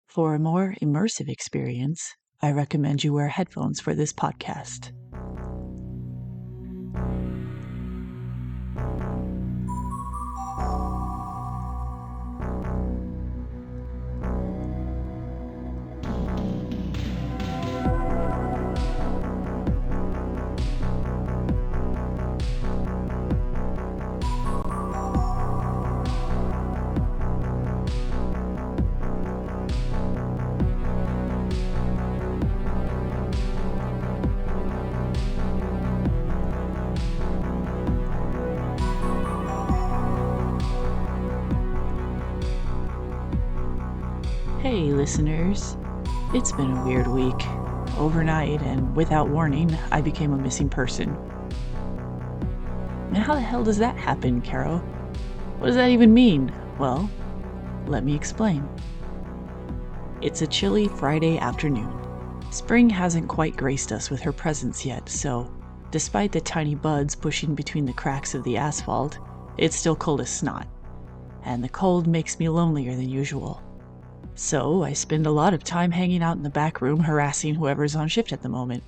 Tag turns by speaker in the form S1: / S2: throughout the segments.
S1: For a more immersive experience, I recommend you wear headphones for this podcast. Hey, listeners. It's been a weird week. Overnight, and without warning, I became a missing person. Now, how the hell does that happen, Caro? What does that even mean? Well, let me explain. It's a chilly Friday afternoon. Spring hasn't quite graced us with her presence yet, so despite the tiny buds pushing between the cracks of the asphalt, it's still cold as snot. And the cold makes me lonelier than usual. So I spend a lot of time hanging out in the back room harassing whoever's on shift at the moment.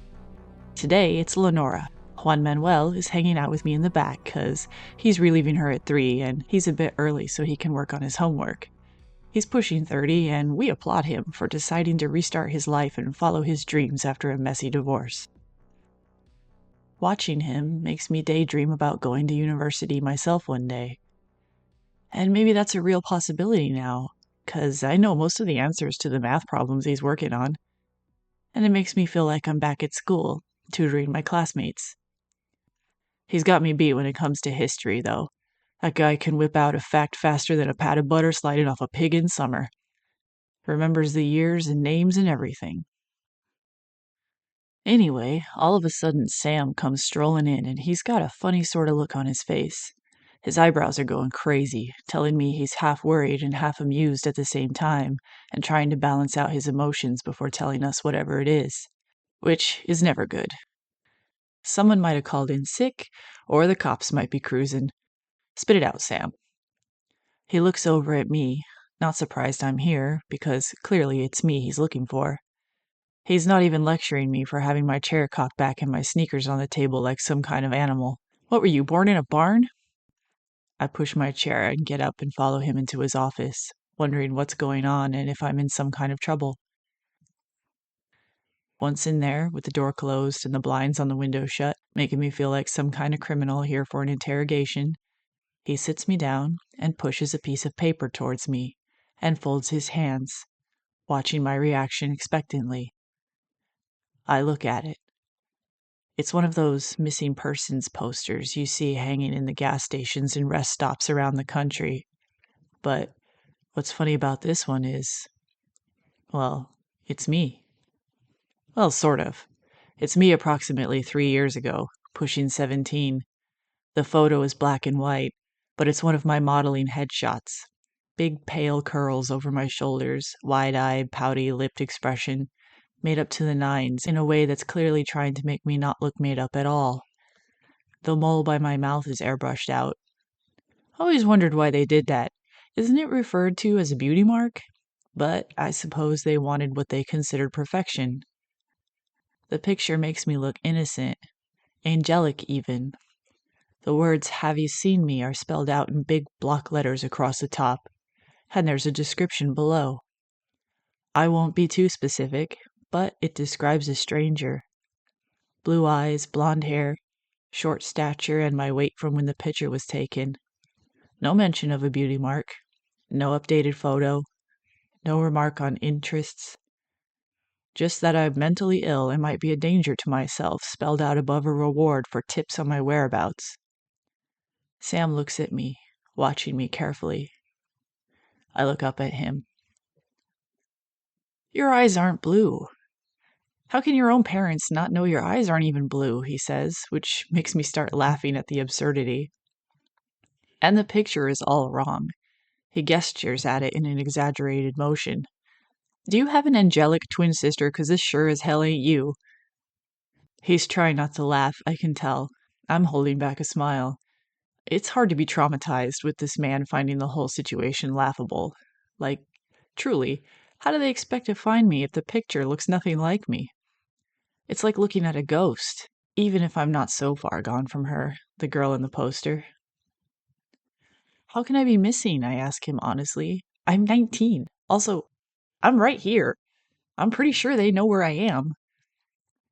S1: Today, it's Lenora. Juan Manuel is hanging out with me in the back because he's relieving her at 3 and he's a bit early so he can work on his homework. He's pushing 30 and we applaud him for deciding to restart his life and follow his dreams after a messy divorce. Watching him makes me daydream about going to university myself one day. And maybe that's a real possibility now, because I know most of the answers to the math problems he's working on. And it makes me feel like I'm back at school, tutoring my classmates. He's got me beat when it comes to history, though. That guy can whip out a fact faster than a pat of butter sliding off a pig in summer. Remembers the years and names and everything. Anyway, all of a sudden Sam comes strolling in and he's got a funny sort of look on his face. His eyebrows are going crazy, telling me he's half worried and half amused at the same time, and trying to balance out his emotions before telling us whatever it is, which is never good. Someone might have called in sick, or the cops might be cruising. Spit it out, Sam. He looks over at me, not surprised I'm here, because clearly it's me he's looking for. He's not even lecturing me for having my chair cocked back and my sneakers on the table like some kind of animal. What were you, born in a barn? I push my chair and get up and follow him into his office, wondering what's going on and if I'm in some kind of trouble. Once in there, with the door closed and the blinds on the window shut, making me feel like some kind of criminal here for an interrogation, he sits me down and pushes a piece of paper towards me and folds his hands, watching my reaction expectantly. I look at it. It's one of those missing persons posters you see hanging in the gas stations and rest stops around the country. But what's funny about this one is, well, it's me. Well, sort of. It's me approximately 3 years ago, pushing 17. The photo is black and white, but it's one of my modeling headshots. Big pale curls over my shoulders, wide-eyed, pouty-lipped expression, made up to the nines in a way that's clearly trying to make me not look made up at all. The mole by my mouth is airbrushed out. Always wondered why they did that. Isn't it referred to as a beauty mark? But I suppose they wanted what they considered perfection. The picture makes me look innocent, angelic even. The words "Have you seen me?" are spelled out in big block letters across the top, and there's a description below. I won't be too specific, but it describes a stranger. Blue eyes, blonde hair, short stature, and my weight from when the picture was taken. No mention of a beauty mark, no updated photo, no remark on interests. Just that I'm mentally ill and might be a danger to myself, spelled out above a reward for tips on my whereabouts. Sam looks at me, watching me carefully. I look up at him. Your eyes aren't blue. How can your own parents not know your eyes aren't even blue, he says, which makes me start laughing at the absurdity. And the picture is all wrong. He gestures at it in an exaggerated motion. Do you have an angelic twin sister? 'Cause this sure as hell ain't you. He's trying not to laugh, I can tell. I'm holding back a smile. It's hard to be traumatized with this man finding the whole situation laughable. Like, truly, How do they expect to find me if the picture looks nothing like me? It's like looking at a ghost, even if I'm not so far gone from her, the girl in the poster. How can I be missing? I ask him honestly. I'm 19. Also, I'm right here. I'm pretty sure they know where I am.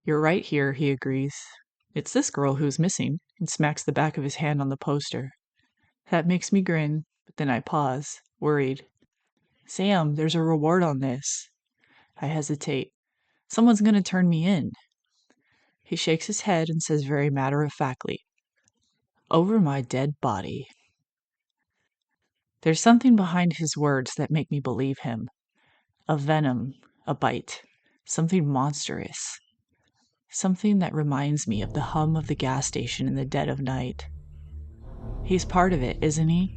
S1: You're right here, he agrees. It's this girl who's missing, and smacks the back of his hand on the poster. That makes me grin, but then I pause, worried. Sam, there's a reward on this. I hesitate. Someone's gonna turn me in. He shakes his head and says very matter-of-factly, over my dead body. There's something behind his words that make me believe him. A venom, a bite, something monstrous. Something that reminds me of the hum of the gas station in the dead of night. He's part of it, isn't he?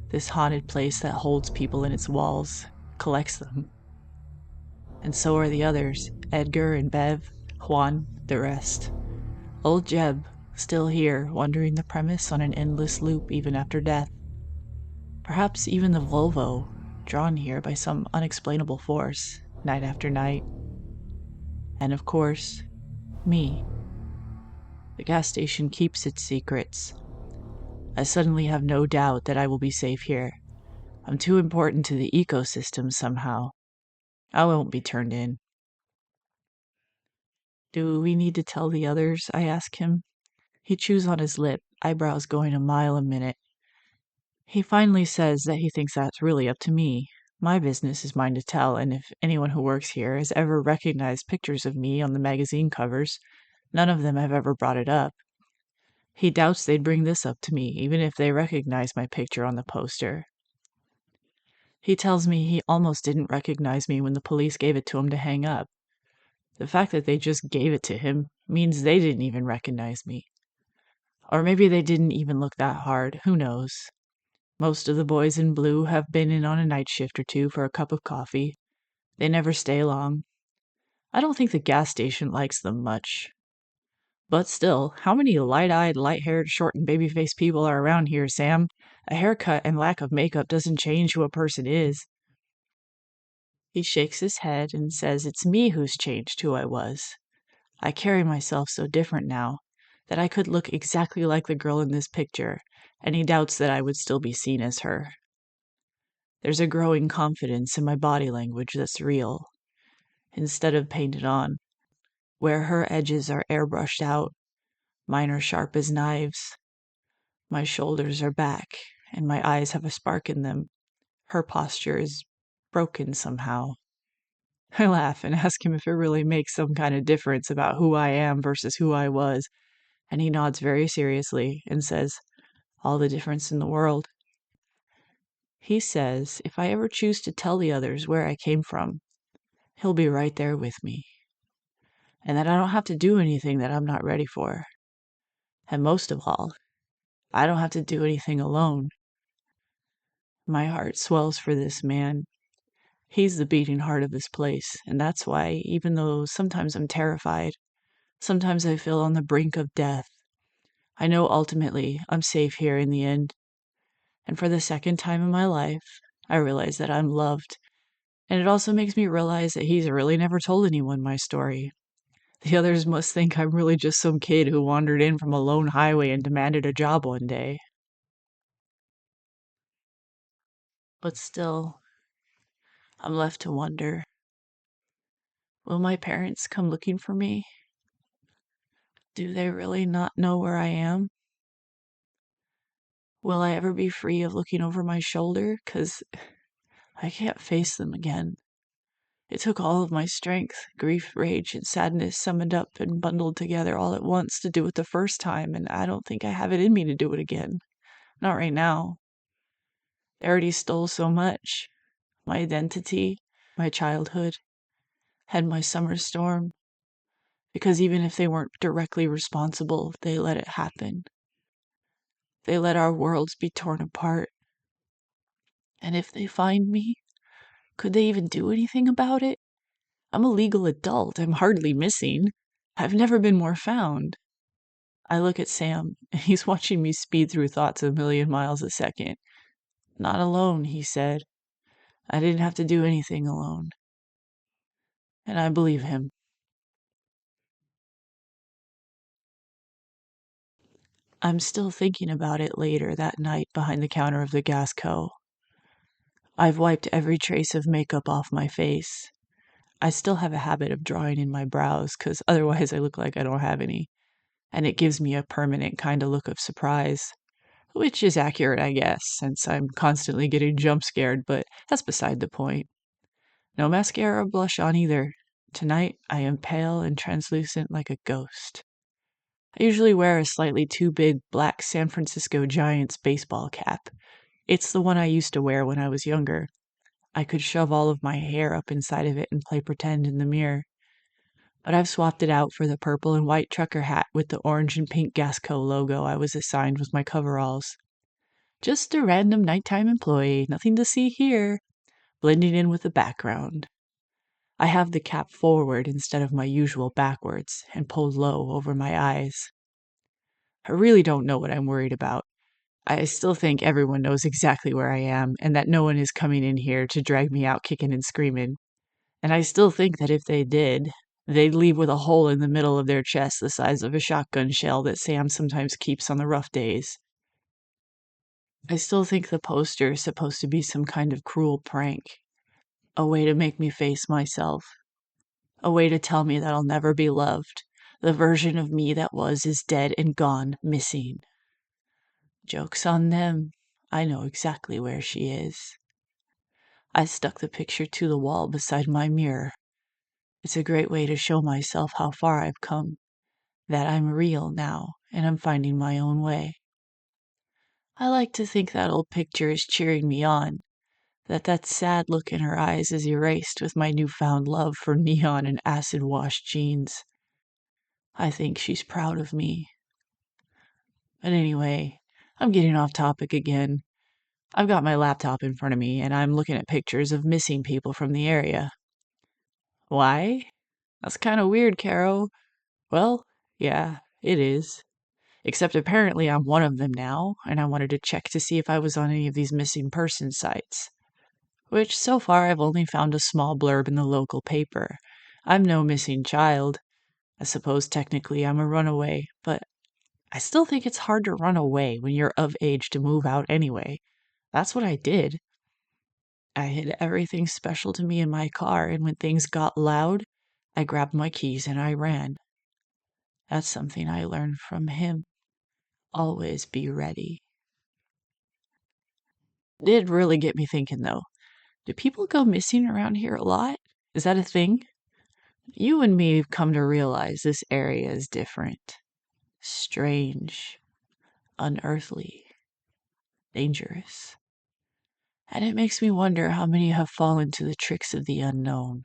S1: This haunted place that holds people in its walls, collects them. And so are the others, Edgar and Bev, Juan, the rest. Old Jeb, still here, wondering the premise on an endless loop even after death. Perhaps even the Volvo, drawn here by some unexplainable force, night after night. And of course, me. The gas station keeps its secrets. I suddenly have no doubt that I will be safe here. I'm too important to the ecosystem somehow. I won't be turned in. Do we need to tell the others? I ask him. He chews on his lip, eyebrows going a mile a minute. He finally says that he thinks that's really up to me. My business is mine to tell, and if anyone who works here has ever recognized pictures of me on the magazine covers, none of them have ever brought it up. He doubts they'd bring this up to me, even if they recognize my picture on the poster. He tells me he almost didn't recognize me when the police gave it to him to hang up. The fact that they just gave it to him means they didn't even recognize me. Or maybe they didn't even look that hard, who knows? Most of the boys in blue have been in on a night shift or two for a cup of coffee. They never stay long. I don't think the gas station likes them much. But still, how many light-eyed, light-haired, short and baby-faced people are around here, Sam? A haircut and lack of makeup doesn't change who a person is. He shakes his head and says it's me who's changed who I was. I carry myself so different now that I could look exactly like the girl in this picture, and he doubts that I would still be seen as her. There's a growing confidence in my body language that's real, instead of painted on. Where her edges are airbrushed out, mine are sharp as knives. My shoulders are back, and my eyes have a spark in them. Her posture is broken somehow. I laugh and ask him if it really makes some kind of difference about who I am versus who I was, and he nods very seriously and says, all the difference in the world. He says if I ever choose to tell the others where I came from, he'll be right there with me, and that I don't have to do anything that I'm not ready for. And most of all, I don't have to do anything alone. My heart swells for this man. He's the beating heart of this place, and that's why, even though sometimes I'm terrified, sometimes I feel on the brink of death, I know ultimately I'm safe here in the end. And for the second time in my life, I realize that I'm loved. And it also makes me realize that he's really never told anyone my story. The others must think I'm really just some kid who wandered in from a lone highway and demanded a job one day. But still, I'm left to wonder, will my parents come looking for me? Do they really not know where I am? Will I ever be free of looking over my shoulder? 'Cause I can't face them again. It took all of my strength, grief, rage, and sadness summoned up and bundled together all at once to do it the first time, and I don't think I have it in me to do it again. Not right now. They already stole so much. My identity, my childhood, and my summer storm. Because even if they weren't directly responsible, they let it happen. They let our worlds be torn apart. And if they find me, could they even do anything about it? I'm a legal adult. I'm hardly missing. I've never been more found. I look at Sam, and he's watching me speed through thoughts a million miles a second. Not alone, he said. I didn't have to do anything alone. And I believe him. I'm still thinking about it later that night behind the counter of the gas co. I've wiped every trace of makeup off my face. I still have a habit of drawing in my brows, 'cause otherwise I look like I don't have any, and it gives me a permanent kind of look of surprise. Which is accurate, I guess, since I'm constantly getting jump scared, but that's beside the point. No mascara or blush on either. Tonight I am pale and translucent like a ghost. I usually wear a slightly too big black San Francisco Giants baseball cap. It's the one I used to wear when I was younger. I could shove all of my hair up inside of it and play pretend in the mirror. But I've swapped it out for the purple and white trucker hat with the orange and pink Gasco logo I was assigned with my coveralls. Just a random nighttime employee, nothing to see here, blending in with the background. I have the cap forward instead of my usual backwards and pulled low over my eyes. I really don't know what I'm worried about. I still think everyone knows exactly where I am and that no one is coming in here to drag me out kicking and screaming. And I still think that if they did, they'd leave with a hole in the middle of their chest the size of a shotgun shell that Sam sometimes keeps on the rough days. I still think the poster is supposed to be some kind of cruel prank, a way to make me face myself, a way to tell me that I'll never be loved. The version of me that was is dead and gone, missing. Joke's on them. I know exactly where she is. I stuck the picture to the wall beside my mirror. It's a great way to show myself how far I've come, that I'm real now, and I'm finding my own way. I like to think that old picture is cheering me on, that sad look in her eyes is erased with my newfound love for neon and acid-washed jeans. I think she's proud of me. But anyway, I'm getting off topic again. I've got my laptop in front of me, and I'm looking at pictures of missing people from the area. Why? That's kind of weird, Caro. Well, yeah, it is. Except apparently I'm one of them now, and I wanted to check to see if I was on any of these missing person sites. Which, so far, I've only found a small blurb in the local paper. I'm no missing child. I suppose technically I'm a runaway, but I still think it's hard to run away when you're of age to move out anyway. That's what I did. I hid everything special to me in my car, and when things got loud, I grabbed my keys and I ran. That's something I learned from him. Always be ready. It did really get me thinking, though. Do people go missing around here a lot? Is that a thing? You and me have come to realize this area is different. Strange. Unearthly. Dangerous. And it makes me wonder how many have fallen to the tricks of the unknown.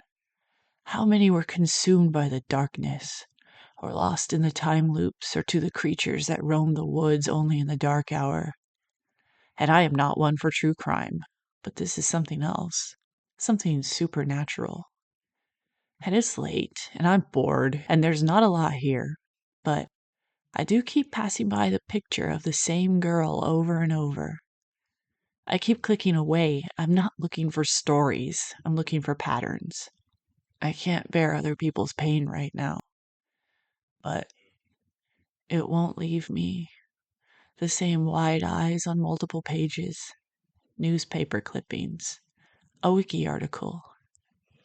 S1: How many were consumed by the darkness, or lost in the time loops, or to the creatures that roam the woods only in the dark hour. And I am not one for true crime, but this is something else, something supernatural. And it's late, and I'm bored, and there's not a lot here, but I do keep passing by the picture of the same girl over and over. I keep clicking away. I'm not looking for stories, I'm looking for patterns. I can't bear other people's pain right now, but it won't leave me. The same wide eyes on multiple pages, newspaper clippings, a wiki article.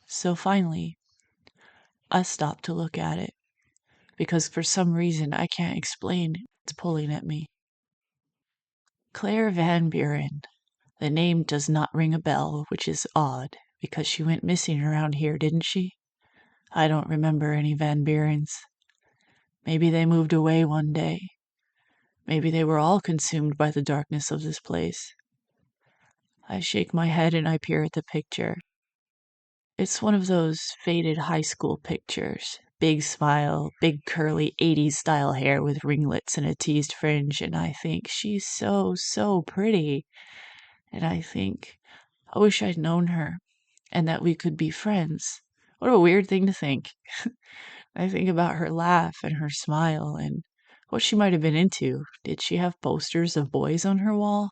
S1: So finally, I stop to look at it, because for some reason I can't explain it's pulling at me. Claire Van Buren. The name does not ring a bell, which is odd, because she went missing around here, didn't she? I don't remember any Van Burens. Maybe they moved away one day. Maybe they were all consumed by the darkness of this place. I shake my head and I peer at the picture. It's one of those faded high school pictures. Big smile, big curly 80s style hair with ringlets and a teased fringe, and I think she's so pretty. And I think, I wish I'd known her, and that we could be friends. What a weird thing to think. I think about her laugh and her smile and what she might have been into. Did she have posters of boys on her wall?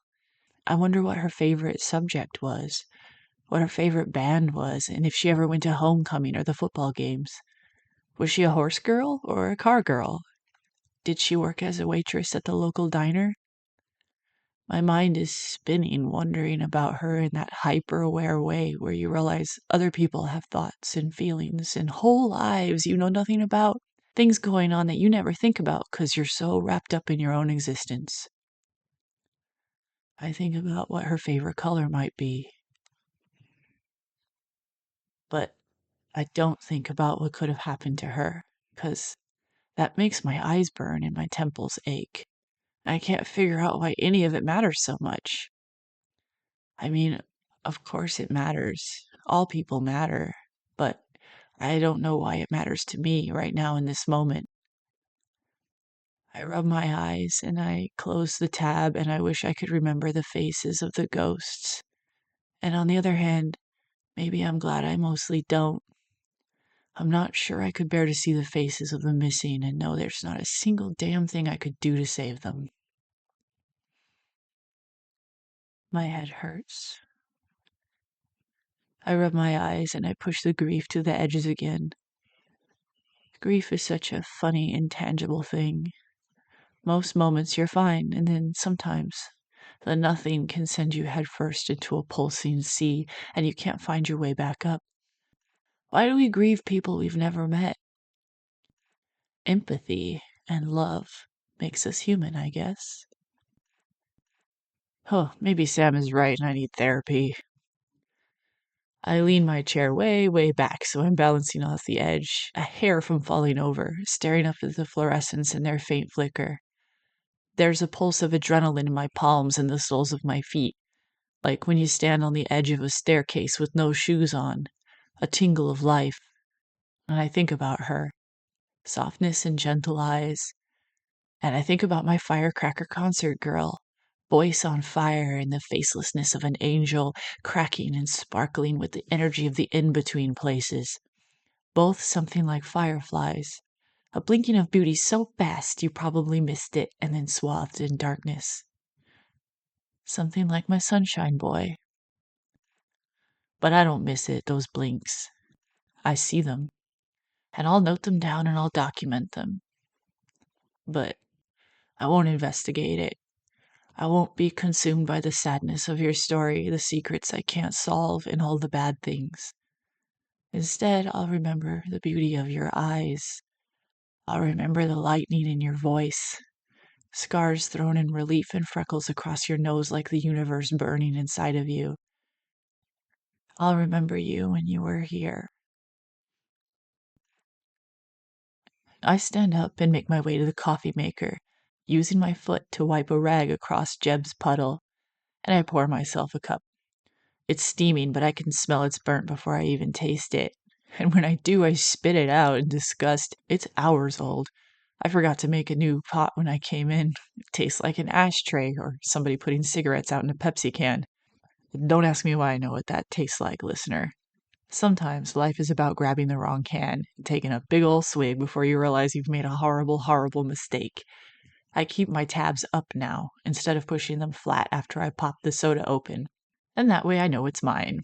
S1: I wonder what her favorite subject was. what her favorite band was, and if she ever went to homecoming or the football games. Was she a horse girl or a car girl? Did she work as a waitress at the local diner? My mind is spinning, wondering about her in that hyper-aware way where you realize other people have thoughts and feelings and whole lives you know nothing about, things going on that you never think about because you're so wrapped up in your own existence. I think about what her favorite color might be, but I don't think about what could have happened to her, because that makes my eyes burn and my temples ache. I can't figure out why any of it matters so much. I mean, of course it matters. All people matter. But I don't know why it matters to me right now in this moment. I rub my eyes and I close the tab and I wish I could remember the faces of the ghosts. And on the other hand, maybe I'm glad I mostly don't. I'm not sure I could bear to see the faces of the missing and know there's not a single damn thing I could do to save them. My head hurts. I rub my eyes and I push the grief to the edges again. Grief is such a funny, intangible thing. Most moments you're fine, and then sometimes the nothing can send you headfirst into a pulsing sea and you can't find your way back up. Why do we grieve people we've never met? Empathy and love makes us human, I guess. Oh, maybe Sam is right and I need therapy. I lean my chair way, way back so I'm balancing off the edge, a hair from falling over, staring up at the fluorescents in their faint flicker. There's a pulse of adrenaline in my palms and the soles of my feet, like when you stand on the edge of a staircase with no shoes on, a tingle of life. And I think about her, softness and gentle eyes, and I think about my firecracker concert girl, voice on fire and the facelessness of an angel, cracking and sparkling with the energy of the in-between places, both something like fireflies, a blinking of beauty so fast you probably missed it and then swathed in darkness. Something like my sunshine boy. But I don't miss it, those blinks. I see them, and I'll note them down and I'll document them. But I won't investigate it. I won't be consumed by the sadness of your story, the secrets I can't solve, and all the bad things. Instead, I'll remember the beauty of your eyes. I'll remember the lightning in your voice, scars thrown in relief and freckles across your nose like the universe burning inside of you. I'll remember you when you were here. I stand up and make my way to the coffee maker, using my foot to wipe a rag across Jeb's puddle, and I pour myself a cup. It's steaming, but I can smell it's burnt before I even taste it. And when I do, I spit it out in disgust. It's hours old. I forgot to make a new pot when I came in. It tastes like an ashtray or somebody putting cigarettes out in a Pepsi can. Don't ask me why I know what that tastes like, listener. Sometimes life is about grabbing the wrong can and taking a big ol' swig before you realize you've made a horrible, horrible mistake. I keep my tabs up now, instead of pushing them flat after I pop the soda open. And that way I know it's mine.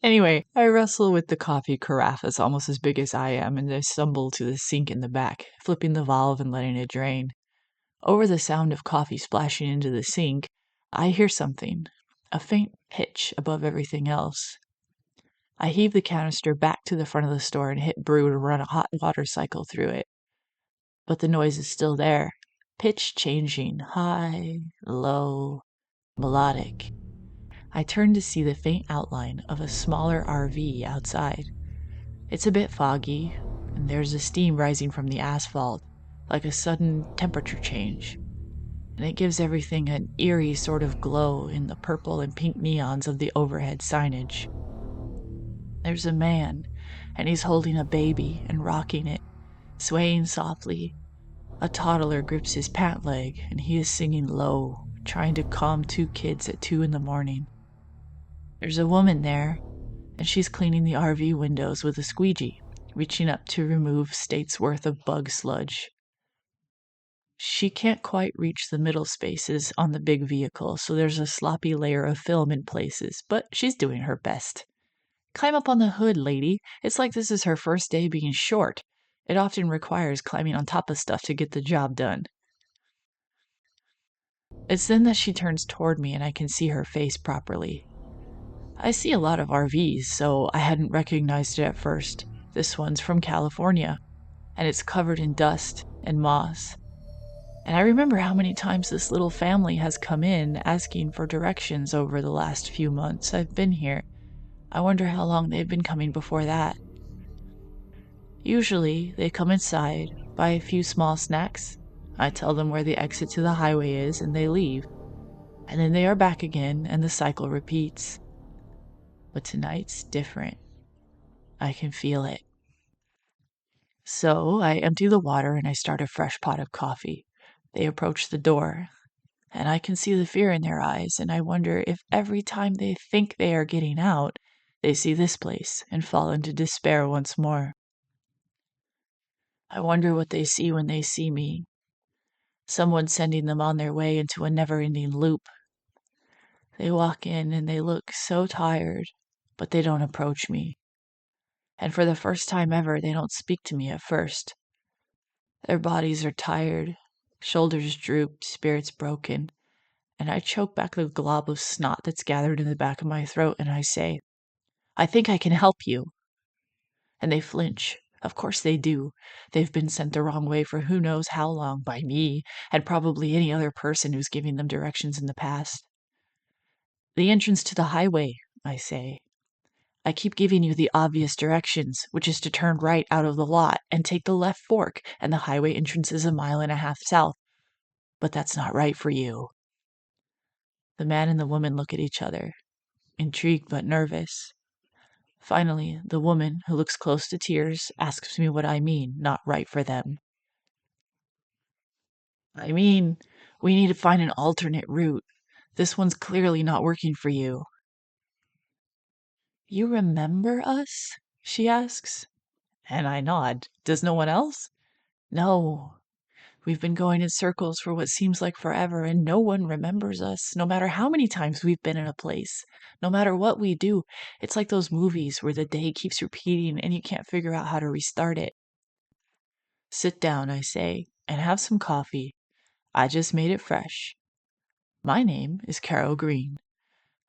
S1: Anyway, I wrestle with the coffee carafe that's almost as big as I am, and I stumble to the sink in the back, flipping the valve and letting it drain. Over the sound of coffee splashing into the sink, I hear something, a faint pitch above everything else. I heave the canister back to the front of the store and hit brew to run a hot water cycle through it. But the noise is still there, pitch changing, high, low, melodic. I turn to see the faint outline of a smaller RV outside. It's a bit foggy, and there's a steam rising from the asphalt, like a sudden temperature change. And it gives everything an eerie sort of glow in the purple and pink neons of the overhead signage. There's a man, and he's holding a baby and rocking it, swaying softly. A toddler grips his pant leg, and he is singing low, trying to calm two kids at 2 in the morning. There's a woman there, and she's cleaning the RV windows with a squeegee, reaching up to remove states' worth of bug sludge. She can't quite reach the middle spaces on the big vehicle, so there's a sloppy layer of film in places, but she's doing her best. Climb up on the hood, lady. It's like this is her first day being short. It often requires climbing on top of stuff to get the job done. It's then that she turns toward me and I can see her face properly. I see a lot of RVs, so I hadn't recognized it at first. This one's from California, and it's covered in dust and moss. And I remember how many times this little family has come in asking for directions over the last few months I've been here. I wonder how long they've been coming before that. Usually, they come inside, buy a few small snacks. I tell them where the exit to the highway is, and they leave. And then they are back again, and the cycle repeats. But tonight's different. I can feel it. So I empty the water and I start a fresh pot of coffee. They approach the door, and I can see the fear in their eyes, and I wonder if every time they think they are getting out, they see this place and fall into despair once more. I wonder what they see when they see me. Someone sending them on their way into a never-ending loop. They walk in and they look so tired, but they don't approach me. And for the first time ever, they don't speak to me at first. Their bodies are tired, shoulders drooped, spirits broken, and I choke back the glob of snot that's gathered in the back of my throat and I say, I think I can help you. And they flinch. Of course they do. They've been sent the wrong way for who knows how long by me, and probably any other person who's giving them directions in the past. The entrance to the highway, I say. I keep giving you the obvious directions, which is to turn right out of the lot and take the left fork, and the highway entrance is 1.5 miles south. But that's not right for you. The man and the woman look at each other, intrigued but nervous. Finally, the woman, who looks close to tears, asks me what I mean, not right for them. I mean, we need to find an alternate route. This one's clearly not working for you. You remember us? She asks. And I nod. Does no one else? No. We've been going in circles for what seems like forever, and no one remembers us, no matter how many times we've been in a place. No matter what we do, it's like those movies where the day keeps repeating and you can't figure out how to restart it. Sit down, I say, and have some coffee. I just made it fresh. My name is Carol Green,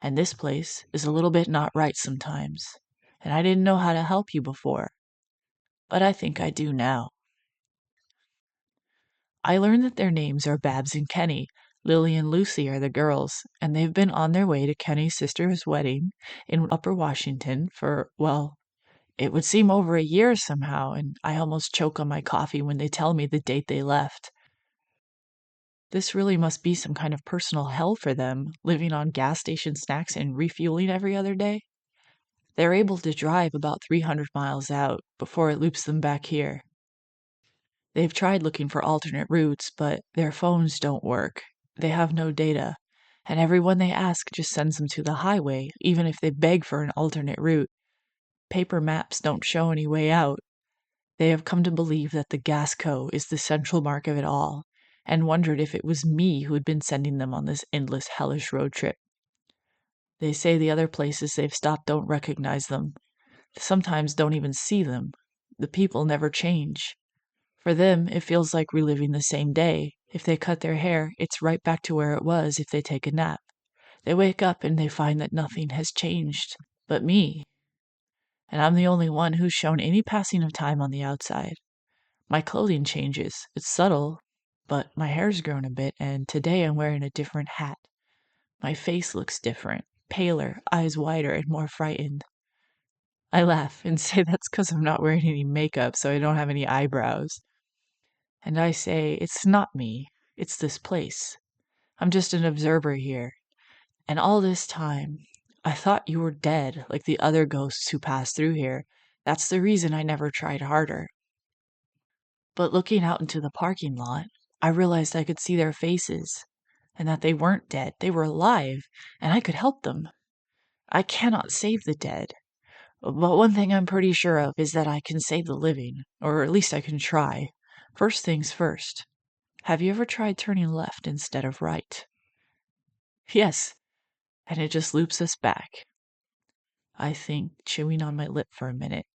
S1: and this place is a little bit not right sometimes, and I didn't know how to help you before, but I think I do now. I learned that their names are Babs and Kenny. Lily and Lucy are the girls, and they've been on their way to Kenny's sister's wedding in Upper Washington for, well, it would seem over a year somehow, and I almost choke on my coffee when they tell me the date they left. This really must be some kind of personal hell for them, living on gas station snacks and refueling every other day. They're able to drive about 300 miles out before it loops them back here. They've tried looking for alternate routes, but their phones don't work. They have no data, and everyone they ask just sends them to the highway, even if they beg for an alternate route. Paper maps don't show any way out. They have come to believe that the gas co is the central mark of it all, and wondered if it was me who had been sending them on this endless hellish road trip. They say the other places they've stopped don't recognize them, sometimes don't even see them. The people never change. For them, it feels like reliving the same day. If they cut their hair, it's right back to where it was if they take a nap. They wake up and they find that nothing has changed but me. And I'm the only one who's shown any passing of time on the outside. My clothing changes. It's subtle, but my hair's grown a bit, and today I'm wearing a different hat. My face looks different, paler, eyes wider, and more frightened. I laugh and say that's because I'm not wearing any makeup, so I don't have any eyebrows. And I say, it's not me, it's this place. I'm just an observer here. And all this time, I thought you were dead, like the other ghosts who passed through here. That's the reason I never tried harder. But looking out into the parking lot, I realized I could see their faces, and that they weren't dead, they were alive, and I could help them. I cannot save the dead, but one thing I'm pretty sure of is that I can save the living, or at least I can try. First things first. Have you ever tried turning left instead of right? Yes, and it just loops us back. I think, chewing on my lip for a minute.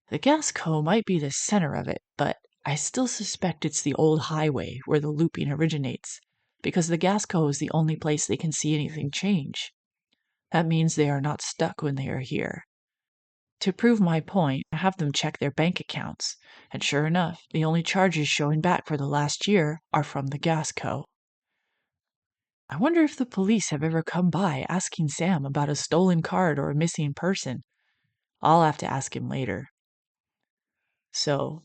S1: The gas co might be the center of it, but I still suspect it's the old highway where the looping originates, because the gas co is the only place they can see anything change. That means they are not stuck when they are here. To prove my point, I have them check their bank accounts, and sure enough, the only charges showing back for the last year are from the gas co. I wonder if the police have ever come by asking Sam about a stolen card or a missing person. I'll have to ask him later. So,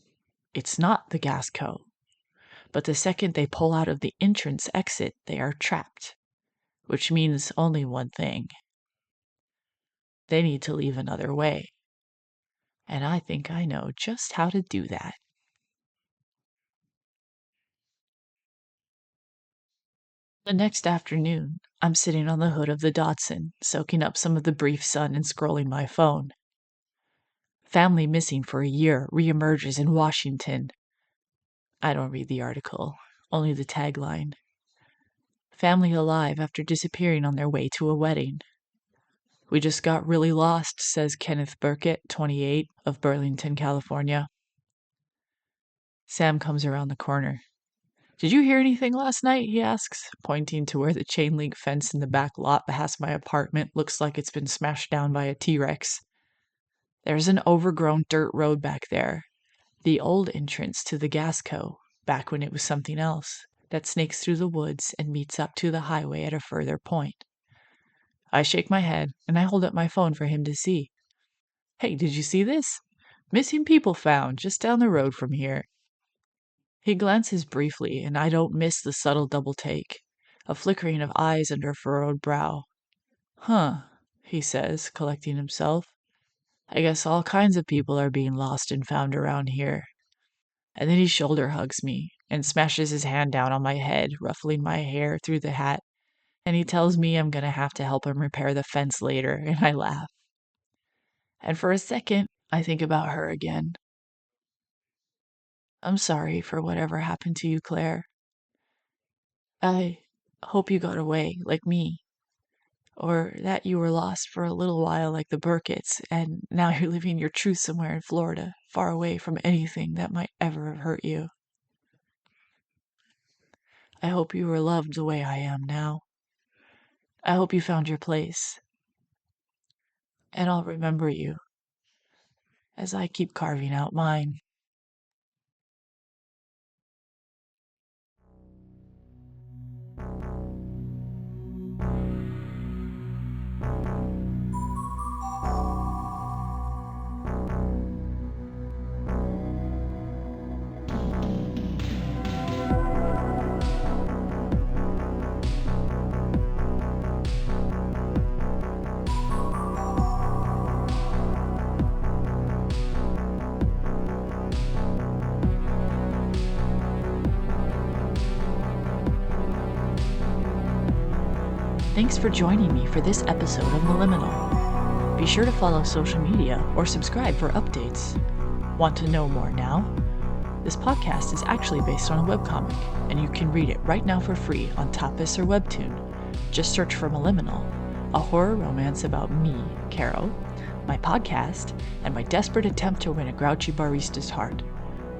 S1: it's not the gas co. But the second they pull out of the entrance exit, they are trapped. Which means only one thing. They need to leave another way. And I think I know just how to do that. The next afternoon, I'm sitting on the hood of the Datsun, soaking up some of the brief sun and scrolling my phone. Family missing for a year reemerges in Washington. I don't read the article, only the tagline. Family alive after disappearing on their way to a wedding. We just got really lost, says Kenneth Burkett, 28, of Burlington, California. Sam comes around the corner. Did you hear anything last night? He asks, pointing to where the chain link fence in the back lot past my apartment looks like it's been smashed down by a T-Rex. There's an overgrown dirt road back there, the old entrance to the gas co, back when it was something else, that snakes through the woods and meets up to the highway at a further point. I shake my head, and I hold up my phone for him to see. Hey, did you see this? Missing people found just down the road from here. He glances briefly, and I don't miss the subtle double take, a flickering of eyes under a furrowed brow. Huh, he says, collecting himself. I guess all kinds of people are being lost and found around here. And then he shoulder hugs me and smashes his hand down on my head, ruffling my hair through the hat, and he tells me I'm gonna have to help him repair the fence later, and I laugh. And for a second, I think about her again. I'm sorry for whatever happened to you, Claire. I hope you got away, like me. Or that you were lost for a little while like the Burketts, and now you're living your truth somewhere in Florida, far away from anything that might ever have hurt you. I hope you were loved the way I am now. I hope you found your place. And I'll remember you as I keep carving out mine. Thanks for joining me for this episode of Mil-Liminal. Be sure to follow social media or subscribe for updates. Want to know more now? This podcast is actually based on a webcomic, and you can read it right now for free on Tapas or Webtoon. Just search for Mil-Liminal, a horror romance about me, Carol, my podcast, and my desperate attempt to win a grouchy barista's heart.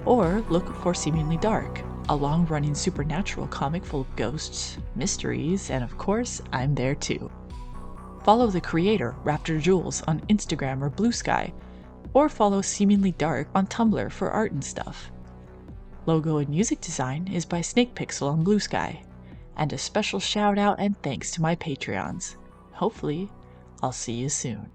S1: Or look for Seemingly Dark, a long-running supernatural comic full of ghosts, mysteries, and of course, I'm there too. Follow the creator, Raptor Jules, on Instagram or Blue Sky, or follow Seemingly Dark on Tumblr for art and stuff. Logo and music design is by Snake Pixel on Blue Sky, and a special shout out and thanks to my Patreons. Hopefully, I'll see you soon.